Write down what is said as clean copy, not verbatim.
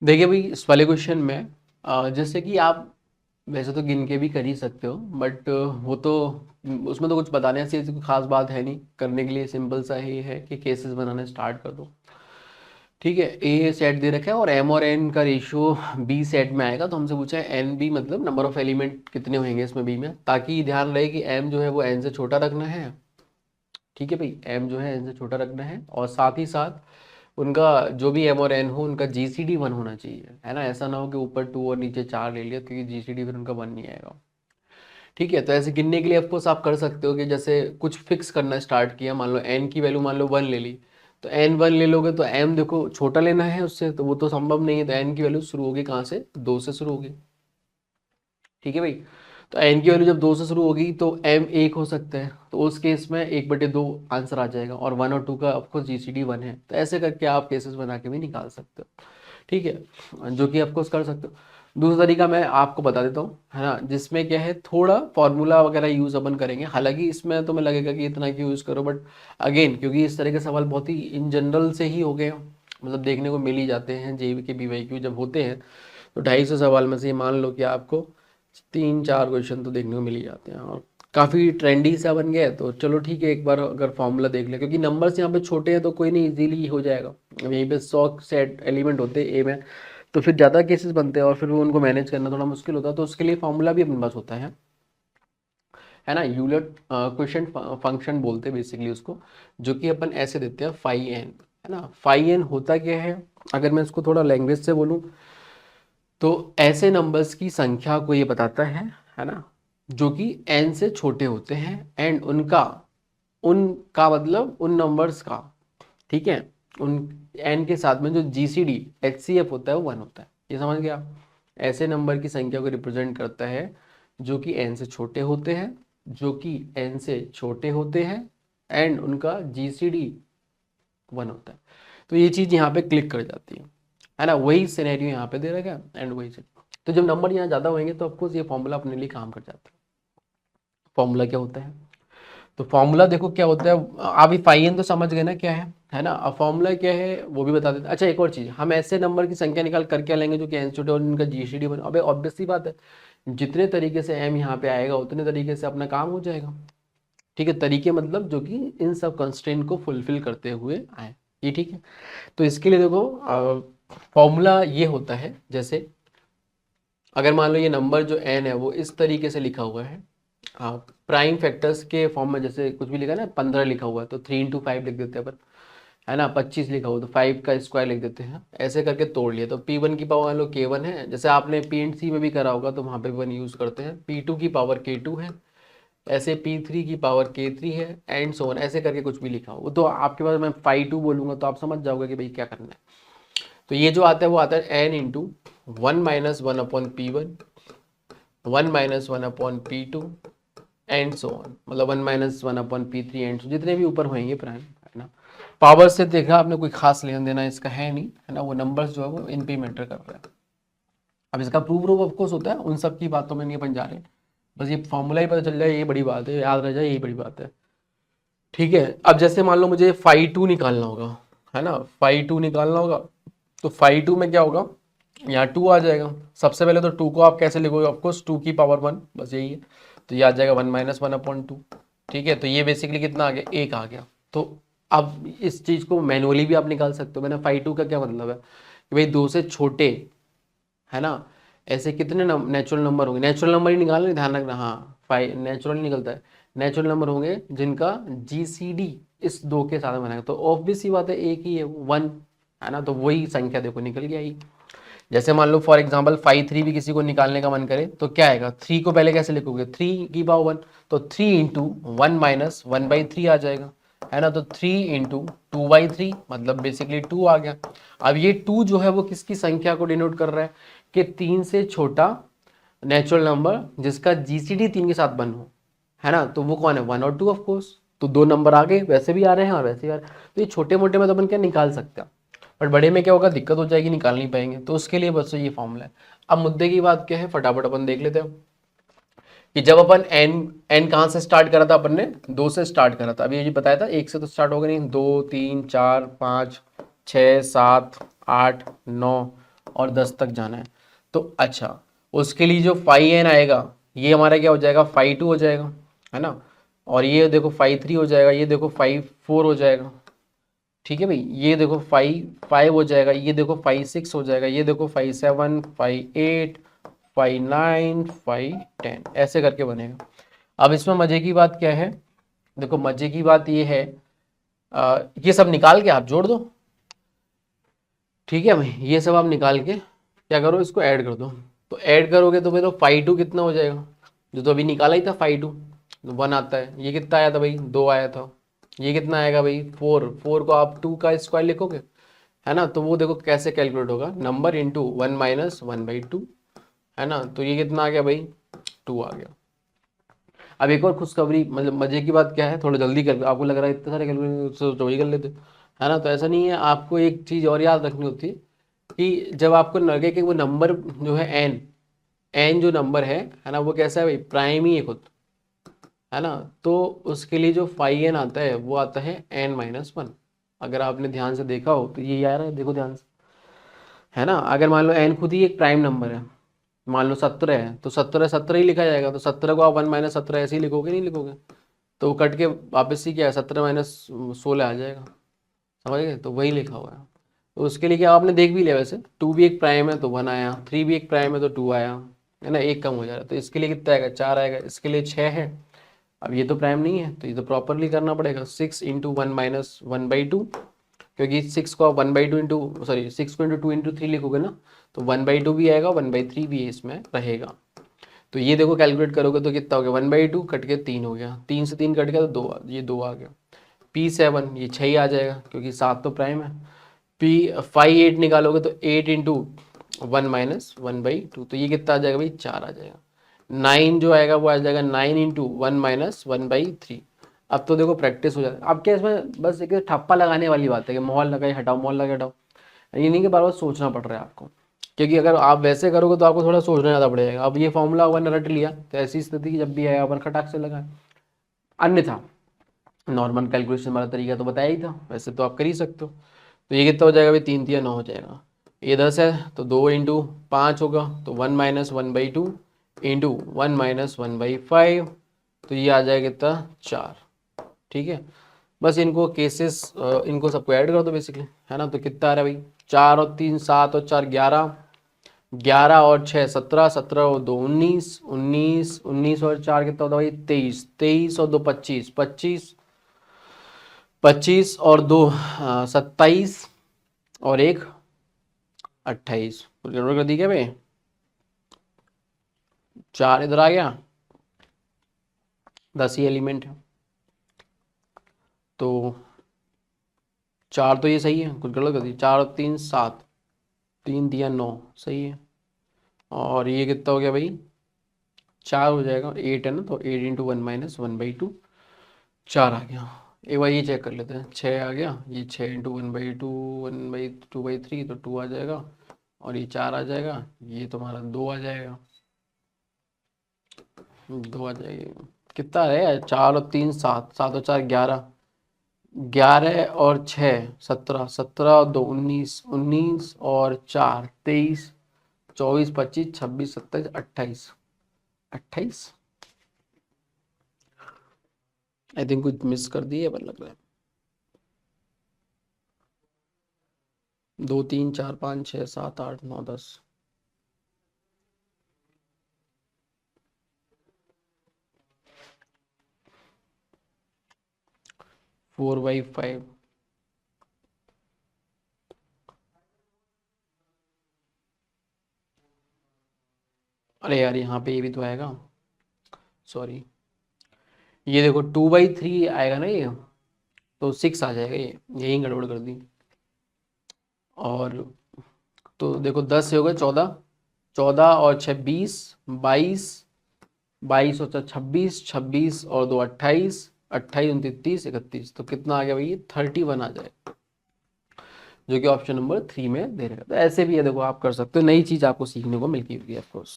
देखिए भाई, इस वाले क्वेश्चन में जैसे कि आप वैसे तो गिन के भी कर ही सकते हो, बट वो तो उसमें तो कुछ बताने से कोई खास बात है नहीं। करने के लिए सिंपल सा ही है कि केसेस बनाना स्टार्ट कर दो। ठीक है, ए सेट दे रखा है और एम और एन का रेशियो बी सेट में आएगा, तो हमसे पूछा है एन बी मतलब नंबर ऑफ एलिमेंट कितने होंगे इसमें बी में, ताकि ध्यान रहे कि एम जो है वो एन से छोटा रखना है। ठीक है भाई, एम जो है एन से छोटा रखना है, और साथ ही साथ उनका जो भी एम और एन हो उनका जीसीडी वन होना चाहिए, है ना। ऐसा ना हो कि ऊपर टू और नीचे चार ले लिया, क्योंकि जीसीडी फिर उनका वन नहीं आएगा। ठीक है, तो ऐसे गिनने के लिए ऑफकोर्स आप कर सकते हो कि जैसे कुछ फिक्स करना स्टार्ट किया, मान लो एन की वैल्यू मान लो वन ले ली, तो एन वन ले लोगे तो एम देखो छोटा लेना है उससे, तो वो तो संभव नहीं है। तो एन की वैल्यू शुरू होगी कहाँ से, दो से शुरू होगी। ठीक है भाई, तो एन की वैल्यू जब दो से शुरू होगी तो एम एक हो सकता है, तो उस केस में एक बटे दो आंसर आ जाएगा, और वन और टू का ऑफकोर्स जीसीडी वन है, तो ऐसे करके आप केसेस बना के भी निकाल सकते हो। ठीक है, जो कि ऑफकोर्स कर सकते हो। दूसरा तरीका मैं आपको बता देता हूँ, है ना, जिसमें क्या है थोड़ा फॉर्मूला वगैरह यूज अपन करेंगे। हालांकि इसमें तो मैं लगेगा कि इतना क्यों यूज करो, बट अगेन क्योंकि इस तरह के सवाल बहुत ही इन जनरल से ही हो गए, मतलब देखने को मिल ही जाते हैं। जेईई के बीवाईक्यू जब होते हैं तो 250 सवाल में से ये मान लो कि आपको तीन चार क्वेश्चन तो देखने को मिल ही जाते हैं, और काफ़ी ट्रेंडी सा बन गया है। तो चलो ठीक है, एक बार अगर फॉर्मूला देख ले, क्योंकि नंबर्स यहाँ पे छोटे हैं तो कोई नहीं, इजीली हो जाएगा। अब यहीं पे 100 सेट एलिमेंट होते हैं ए में, तो फिर ज़्यादा केसेस बनते हैं और फिर वो उनको मैनेज करना थोड़ा मुश्किल होता है, तो उसके लिए फॉर्मूला भी अपने पास होता है ना। यूलर क्वेश्चन फंक्शन बोलते हैं बेसिकली उसको, जो कि अपन ऐसे देते हैं फाई एन, है ना। फाई एन होता क्या है, अगर मैं इसको थोड़ा लैंग्वेज से बोलूँ तो ऐसे नंबर्स की संख्या को ये बताता है ना, जो कि एन से छोटे होते हैं, एंड उनका मतलब उन नंबर्स का, ठीक है, उन एन के साथ में जो जीसीडी एचसीएफ होता है वो वन होता है। ये समझ गया। ऐसे नंबर की संख्या को रिप्रेजेंट करता है जो कि एन से छोटे होते हैं, जो कि एन से छोटे होते हैं, एंड उनका जीसीडी वन होता है। तो ये चीज़ यहाँ पे क्लिक कर जाती है ना। वही सिनेरियो यहाँ पे दे रखा है, एंड वही से, तो जब नंबर यहाँ ज़्यादा होंगे तो ऑफकोर्स ये फॉर्मूला अपने लिए काम कर जाता है। फॉर्मूला क्या होता है, तो फॉर्मूला देखो क्या होता है। आप ये फाइन तो समझ गए ना क्या है ना। अब फॉर्मूला क्या है वो भी बता देते हैं। अच्छा, एक और चीज़, हम ऐसे नंबर की संख्या निकाल कर क्या लेंगे जो कि इंस्टीट्यूट और इनका जीसीडी बने। अबे ऑब्वियस सी बात है, जितने तरीके से एम यहाँ पे आएगा उतने तरीके से अपना काम हो जाएगा। ठीक है, तरीके मतलब जो कि इन सब कंस्ट्रेंट को फुलफिल करते हुए आए, ये ठीक है। तो इसके लिए देखो फॉर्मूला ये होता है, जैसे अगर मान लो ये नंबर जो एन है वो इस तरीके से लिखा हुआ है, हाँ, प्राइम फैक्टर्स के फॉर्म में, जैसे कुछ भी लिखा है ना, 15 लिखा हुआ है तो 3 into 5 लिख देते हैं अपन, है ना। 25 लिखा हुआ तो 5 का स्क्वायर लिख देते हैं, ऐसे करके तोड़ लिया। तो P1 की पावर मान लो K1 है, जैसे आपने P एंड C में भी करा होगा तो वहाँ पे वन यूज़ करते हैं। P2 की पावर K2 है, ऐसे P3 की पावर K3 है, एंड सो ऑन, ऐसे करके कुछ भी लिखा हो तो आपके पास मैं 5 2 बोलूँगा तो आप समझ जाओगे कि भाई क्या करना है। तो ये जो आता है वो आता है n into 1 - 1/P1, 1 - 1/P2, and so on, मतलब 1 - 1/P3 एंड सो, जितने भी ऊपर होंगे प्राइम, है ना। पावर से देखा आपने, कोई खास लेन देना इसका है नहीं, है ना। वो नंबर्स जो है वो इन पे मैटर कर रहा है। अब इसका प्रूफ ऑफ कोर्स होता है, उन सब की बातों में नहीं बन जा रहे, बस ये फॉर्मूला ही पता चल जाए, ये बड़ी बात है, याद रह जाए, यही बड़ी बात है। ठीक है, अब जैसे मान लो मुझे 5 2 निकालना होगा, है ना, 5 2 निकालना होगा, तो 5 2 में क्या होगा, यहाँ 2 आ जाएगा। सबसे पहले तो 2 को आप कैसे लिखोगे, ऑफकोर्स 2 की पावर 1, बस यही है। तो ये आ जाएगा 1 - 1/2। ठीक है, तो ये बेसिकली कितना आ गया, एक आ गया। तो अब इस चीज़ को मैनुअली भी आप निकाल सकते हो। मैंने 5 2 का क्या मतलब है कि भाई दो से छोटे, है ना, ऐसे कितने नेचुरल नंबर होंगे। नेचुरल नंबर ही निकालना, ध्यान रखना, हाँ, 5 नेचुरल निकलता है। नेचुरल नंबर होंगे जिनका जीसीडी इस दो के साथ बनेगा, तो ऑब्वियस सी बात है एक ही है, वन, है ना। तो वही संख्या देखो निकल गया ही। जैसे मान लो फॉर एग्जांपल 5 3 भी किसी को निकालने का मन करे तो क्या आएगा, 3 को पहले कैसे लिखोगे, 3 की पावर 1, तो 3 इंटू 1 - 1/3 आ जाएगा, है ना। तो 3 इंटू 2/3 मतलब बेसिकली 2 आ गया। अब ये 2 जो है वो किसकी संख्या को डिनोट कर रहा है, कि 3 से छोटा नेचुरल नंबर जिसका जीसीडी 3 के साथ 1 हो, है ना। तो वो कौन है, 1 और 2 ऑफ कोर्स। तो दो नंबर आ गए, वैसे भी आ रहे हैं और वैसे भी आ रहे हैं, तो ये छोटे मोटे में तो अपन क्या निकाल सकते हैं, बट बड़े में क्या होगा, दिक्कत हो जाएगी, निकाल नहीं पाएंगे। तो उसके लिए बस ये फॉर्मूला है। अब मुद्दे की बात क्या है, फटाफट अपन देख लेते हैं कि जब अपन एन एन कहाँ से स्टार्ट करा था, अपन ने 2 से स्टार्ट करा था। अभी ये बताया था 1 से तो स्टार्ट होगा नहीं, 2 3 4 5 6 7 8 9 और 10 तक जाना है। तो अच्छा, उसके लिए जो फाइव एन आएगा ये हमारा क्या हो जाएगा, फाइव टू हो जाएगा, है ना। और ये देखो फाइव थ्री हो जाएगा, ये देखो फाइव फोर हो जाएगा, ठीक है भाई। ये देखो फाइव फाइव हो जाएगा, ये देखो फाइव सिक्स हो जाएगा, ये देखो five seven, five eight, five nine, five ten, ऐसे करके बनेगा। अब इसमें मजे की बात क्या है, देखो मजे की बात ये है, ये सब निकाल के आप जोड़ दो, ठीक है भाई। ये सब आप निकाल के क्या करो, इसको ऐड कर दो। तो ऐड करोगे तो भाई तो फाइव टू कितना हो जाएगा, जो तो अभी निकाला ही था फाइव टू, वन आता है। ये कितना आया था भाई, दो आया था। ये कितना आएगा भाई, फोर। फोर को आप टू का स्क्वायर लिखोगे, है ना। तो वो देखो कैसे कैलकुलेट होगा, number into one minus one by to, है ना। तो ये कितना आ गया भाई, टू आ गया। अब एक और खुशखबरी, मतलब मजे की बात क्या है, थोड़ा जल्दी कर, आपको लग रहा है इतने सारे कैलकुलेशन तो वही कर लेते, है ना। तो ऐसा नहीं है, आपको एक चीज़ और याद रखनी होती है कि जब आपको लगे कि वो नंबर जो है एन, एन जो नंबर है ना, वो कैसा है भाई, प्राइम ही है खुद, है ना। तो उसके लिए जो फाइव एन आता है वो आता है एन माइनस वन। अगर आपने ध्यान से देखा हो तो ये यार है, देखो ध्यान से, है ना। अगर मान लो एन खुद ही एक प्राइम नंबर है, मान लो 17 है, तो 17 17 ही लिखा जाएगा। तो 17 को आप वन माइनस 17 ऐसे ही लिखोगे, नहीं लिखोगे, तो वो कट के वापस ही क्या है, 17 माइनस 16 आ जाएगा, समझ गए। तो वही लिखा हुआ है। तो उसके लिए क्या आपने देख भी लिया, वैसे टू भी एक प्राइम है तो वन आया, थ्री भी एक प्राइम है तो टू आया, है ना। एक कम हो जा रहा है, तो इसके लिए कितना आएगा, चार आएगा। इसके लिए छः है, अब ये तो प्राइम नहीं है तो ये तो प्रॉपरली करना पड़ेगा, six into one minus one by to, क्योंकि सिक्स को आप one by two into, sorry six को इंटू टू इंटू थ्री लिखोगे ना, तो वन बाई टू भी आएगा, वन बाई थ्री भी इसमें रहेगा। तो ये देखो कैलकुलेट करोगे तो कितना हो गया, वन बाई टू कट के तीन हो गया, तीन से तीन कट गया तो दो, ये दो आ गया। पी सेवन, ये छः ही आ जाएगा क्योंकि सात तो प्राइम है। पी फाइव एट निकालोगे तो eight into one minus one by two, तो ये कितना आ जाएगा भाई, चार आ जाएगा। नाइन जो आएगा वो आ जाएगा nine into one minus one by three. अब तो देखो प्रैक्टिस हो जाता है। अब क्या इसमें बस एक ठप्पा लगाने वाली बात है कि मोहल लगाए हटाओ, मोहल लगाए हटाओ, ये नहीं कि बार बार सोचना पड़ रहा है आपको, क्योंकि अगर आप वैसे करोगे तो आपको थोड़ा सोचना ज़्यादा पड़ेगा। अब ये फॉर्मूला वन रट लिया तो ऐसी स्थिति की जब भी आया अपन खटाक से लगाए, अन्यथा नॉर्मल कैलकुलेशन वाला तरीका तो बताया ही था, वैसे तो आप कर ही सकते हो। तो ये कितना हो जाएगा भाई, तीन तिया नौ हो जाएगा। ये 10 है तो दो इंटू पाँच होगा, तो one minus one by two into one minus one by five, तो ये आ जाएगा कितना, चार, ठीक है। बस इनको केसेस, इनको सबको ऐड कर दो बेसिकली, है ना। तो कितना आ रहा है भाई, चार और तीन सात और चार ग्यारह, ग्यारह और छः सत्रह, सत्रह और दो उन्नीस, उन्नीस, उन्नीस और चार कितना होता है भाई, तेईस, तेईस और दो पच्चीस, पच्चीस, पच्चीस और दो सत्ताईस, और एक अट्ठाईस। गड़बड़ कर दी क्या भाई, चार इधर आ गया, 10 ही एलिमेंट है, तो चार तो ये सही है, कुछ गड़बड़ कर दी, चार और तीन सात, तीन दिया नौ, सही है। और ये कितना हो गया भाई, चार हो जाएगा, एट है ना, तो eight into one minus one by two, चार आ गया। एक बार ये चेक कर लेते हैं, छः आ गया, ये छः into one by to, one by two by three, तो टू आ जाएगा, और ये चार आ जाएगा, ये तुम्हारा दो आ जाएगा, दो आ जाएगी। कितना है, चार और तीन सात, सात और चार ग्यारह, ग्यारह और छः सत्रह, सत्रह और दो उन्नीस, उन्नीस और चार तेईस, चौबीस, पच्चीस, छब्बीस, सत्ताईस, अट्ठाईस, अट्ठाईस। आई थिंक कुछ मिस कर दिए पर लग रहा है, दो तीन चार पाँच छः सात आठ नौ दस, फोर बाई फाइव। अरे यार यहाँ पे ये भी तो आएगा, सॉरी, ये देखो टू बाई थ्री आएगा ना ये, तो सिक्स आ जाएगा, ये यही गड़बड़ कर दी। और तो देखो दस से हो गए चौदह, चौदह और छः बीस, बाईस, बाईस और चार छब्बीस, छब्बीस और दो अट्ठाईस, अट्ठाईस उनतीस तीस इकतीस, तो कितना आ गया भाई, 31 आ जाएगा, जो कि ऑप्शन नंबर थ्री में दे रहेगा। तो ऐसे भी है, देखो आप कर सकते हो, नई चीज़ आपको सीखने को मिलती होगी ऑफकोर्स।